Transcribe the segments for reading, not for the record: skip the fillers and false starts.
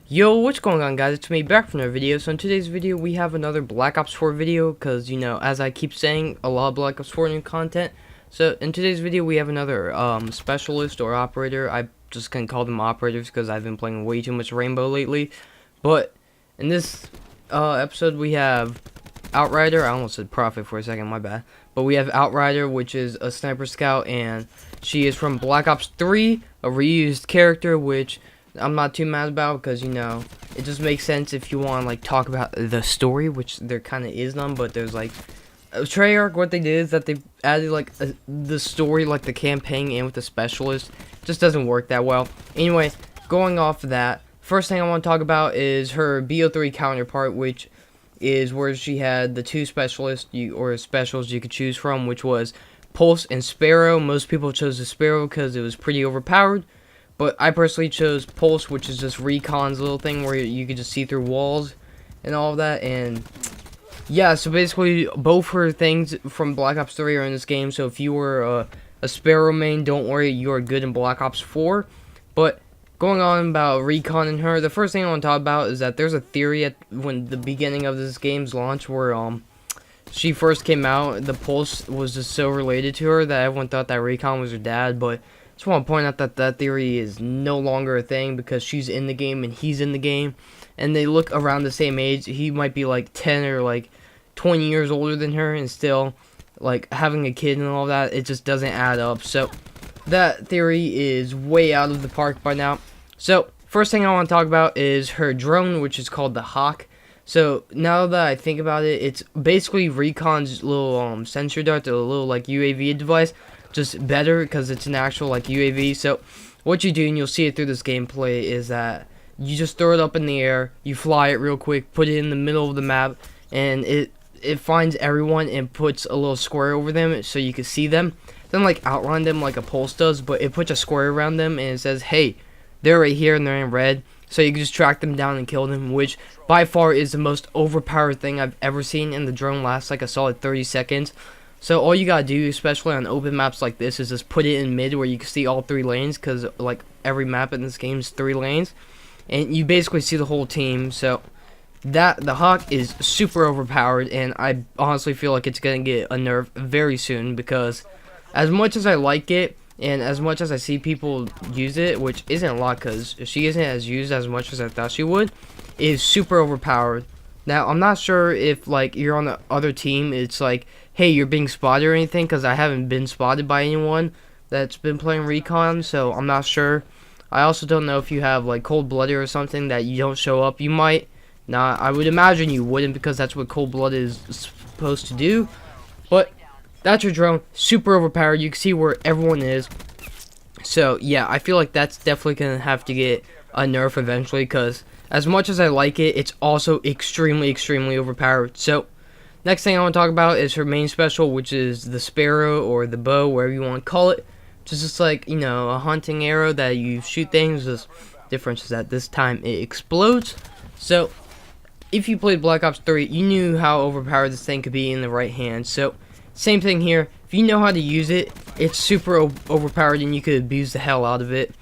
Yo, what's going on, guys? It's me back from another video. So in today's video we have another Black Ops 4 video, because you know, as I keep saying, a lot of Black Ops 4 new content. So in today's video we have another specialist or operator. I just can call them operators because I've been playing way too much Rainbow lately. But in this episode we have Outrider. I almost said Prophet for a second, my bad. But we have Outrider, which is a sniper scout, and she is from Black Ops 3, a reused character, which I'm not too mad about, because you know, it just makes sense if you want to like talk about the story, which there kind of is none. But there's like a Treyarch, what they did is that they added like the story, like the campaign, and with the specialist. It just doesn't work that well. Anyway, going off of that, first thing I want to talk about is her B03 counterpart, which is where she had the two specialists or specials you could choose from, which was Pulse and Sparrow. Most people chose the Sparrow because it was pretty overpowered. But I personally chose Pulse, which is just Recon's little thing where you could just see through walls and all of that. And yeah, so basically both her things from Black Ops 3 are in this game. So if you were a Sparrow main, don't worry, you are good in Black Ops 4. But going on about Recon and her, the first thing I want to talk about is that there's a theory at when the beginning of this game's launch where she first came out, the Pulse was just so related to her that everyone thought that Recon was her dad. But just want to point out that that theory is no longer a thing, because she's in the game and he's in the game, and they look around the same age. He might be like 10 or like 20 years older than her, and still like having a kid and all that. It just doesn't add up. So that theory is way out of the park by now. So first thing I want to talk about is her drone, which is called the Hawk. So now that I think about it, it's basically Recon's little sensor dart, the little like UAV device, just better because it's an actual like UAV. So what you do, and you'll see it through this gameplay, is that you just throw it up in the air, you fly it real quick, put it in the middle of the map, and it finds everyone and puts a little square over them so you can see them. Then like outline them like a pulse does, but it puts a square around them and it says, hey, they're right here and they're in red. So you can just track them down and kill them, which by far is the most overpowered thing I've ever seen. And the drone lasts like a solid 30 seconds. So all you gotta do, especially on open maps like this, is just put it in mid where you can see all 3 lanes, because like every map in this game is 3 lanes, and you basically see the whole team. So that the Hawk is super overpowered, and I honestly feel like it's gonna get a nerf very soon, because as much as I like it and as much as I see people use it, which isn't a lot because she isn't as used as much as I thought she would, is super overpowered. Now, I'm not sure if, like, you're on the other team, it's like, hey, you're being spotted or anything, because I haven't been spotted by anyone that's been playing Recon, so I'm not sure. I also don't know if you have, like, cold-blooded or something that you don't show up. You might not. I would imagine you wouldn't, because that's what cold-blood is supposed to do. But that's your drone. Super overpowered. You can see where everyone is. So, yeah, I feel like that's definitely going to have to get a nerf eventually, because as much as I like it, it's also extremely, extremely overpowered. So, next thing I want to talk about is her main special, which is the Sparrow or the bow, wherever you want to call it. Just like, you know, a hunting arrow that you shoot things. The difference is that this time it explodes. So, if you played Black Ops 3, you knew how overpowered this thing could be in the right hand. So, same thing here. If you know how to use it, it's super overpowered, and you could abuse the hell out of it,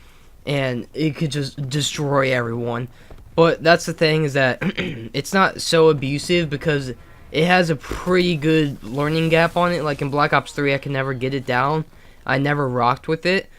and it could just destroy everyone. But that's the thing, is that it's not so abusive because it has a pretty good learning gap on it. Like in Black Ops 3, I can never get it down. I never rocked with it.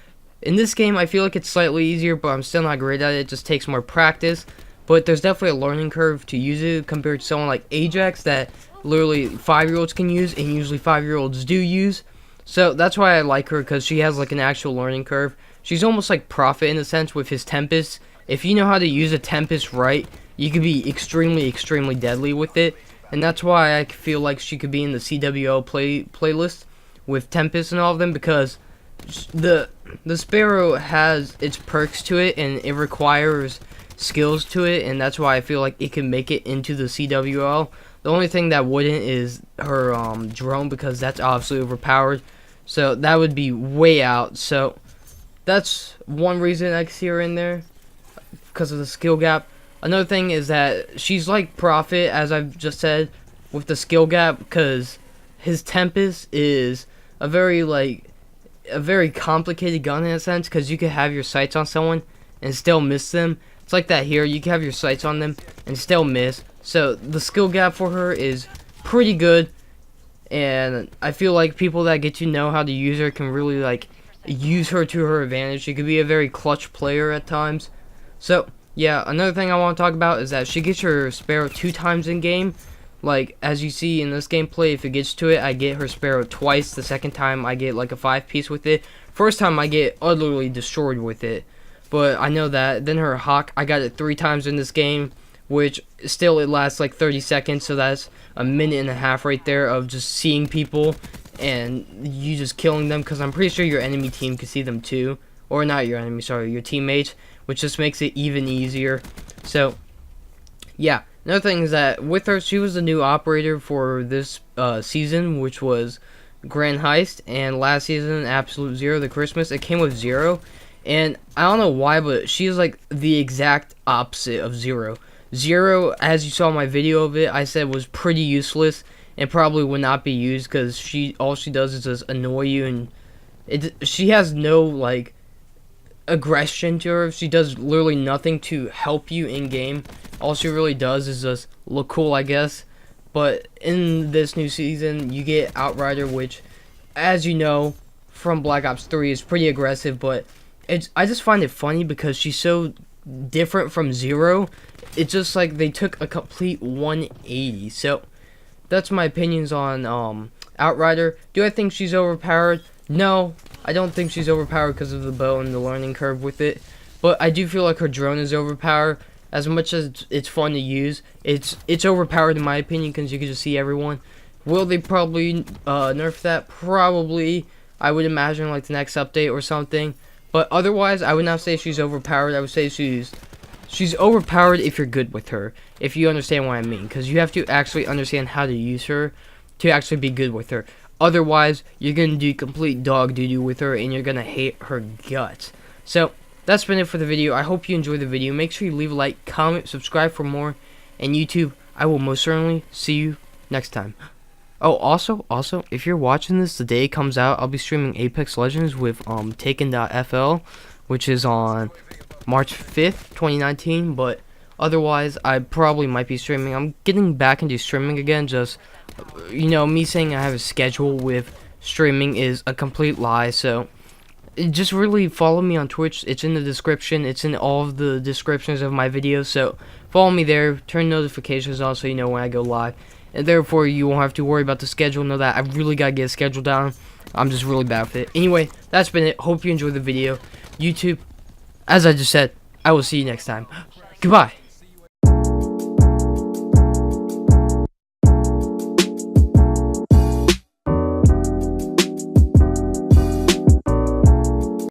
In this game, I feel like it's slightly easier, but I'm still not great at it. It just takes more practice. But there's definitely a learning curve to use it compared to someone like Ajax that literally 5-year-olds can use, and usually 5-year-olds do use. So that's why I like her, because she has like an actual learning curve. She's almost like Prophet in a sense with his Tempest. If you know how to use a Tempest right, you could be extremely, extremely deadly with it. And that's why I feel like she could be in the CWO playlist with Tempest and all of them, because the Sparrow has its perks to it, and it requires skills to it, and that's why I feel like it can make it into the CWL. The only thing that wouldn't is her drone, because that's obviously overpowered. So that would be way out. So that's one reason I see her in there, because of the skill gap. Another thing is that she's like Prophet, as I've just said, with the skill gap, because his Tempest is a very complicated gun in a sense, because you could have your sights on someone and still miss them. It's like that here. You can have your sights on them and still miss. So the skill gap for her is pretty good. And I feel like people that get to know how to use her can really like use her to her advantage. She could be a very clutch player at times. So yeah, another thing I want to talk about is that she gets her Sparrow 2 times in game. Like as you see in this gameplay, if it gets to it, I get her Sparrow twice. The second time I get like a 5-piece with it. First time I get utterly destroyed with it. But I know that. Then her Hawk, I got it 3 times in this game, which still it lasts like 30 seconds, so that's a minute and a half right there of just seeing people and you just killing them, because I'm pretty sure your enemy team can see them too. Or not your enemy, sorry, your teammates, which just makes it even easier. So yeah, another thing is that with her, she was the new operator for this season, which was Grand Heist, and last season Absolute Zero, the Christmas, it came with Zero. And I don't know why, but she's like the exact opposite of Zero. Zero, as you saw in my video of it, I said was pretty useless and probably would not be used, because all she does is just annoy you, and she has no like aggression to her. She does literally nothing to help you in game. All she really does is just look cool, I guess. But in this new season, you get Outrider, which, as you know from Black Ops 3, is pretty aggressive, but I just find it funny because she's so different from Zero. It's just like they took a complete 180. So that's my opinions on Outrider. Do I think she's overpowered? No, I don't think she's overpowered because of the bow and the learning curve with it. But I do feel like her drone is overpowered. As much as it's fun to use, it's overpowered in my opinion, because you can just see everyone. Will they probably nerf that? Probably. I would imagine like the next update or something. But otherwise, I would not say she's overpowered. I would say she's overpowered if you're good with her. If you understand what I mean. Because you have to actually understand how to use her to actually be good with her. Otherwise, you're going to do complete dog doo-doo with her, and you're going to hate her guts. So, that's been it for the video. I hope you enjoyed the video. Make sure you leave a like, comment, subscribe for more. And YouTube, I will most certainly see you next time. Oh, also, if you're watching this the day it comes out, I'll be streaming Apex Legends with Taken.fl, which is on March 5th, 2019. But otherwise, I probably might be streaming. I'm getting back into streaming again. Just, you know, me saying I have a schedule with streaming is a complete lie. So just really follow me on Twitch. It's in the description. It's in all of the descriptions of my videos. So follow me there. Turn notifications on so you know when I go live. And therefore, you won't have to worry about the schedule. Know that I really got to get a schedule down. I'm just really bad with it. Anyway, that's been it. Hope you enjoyed the video. YouTube, as I just said, I will see you next time. Goodbye.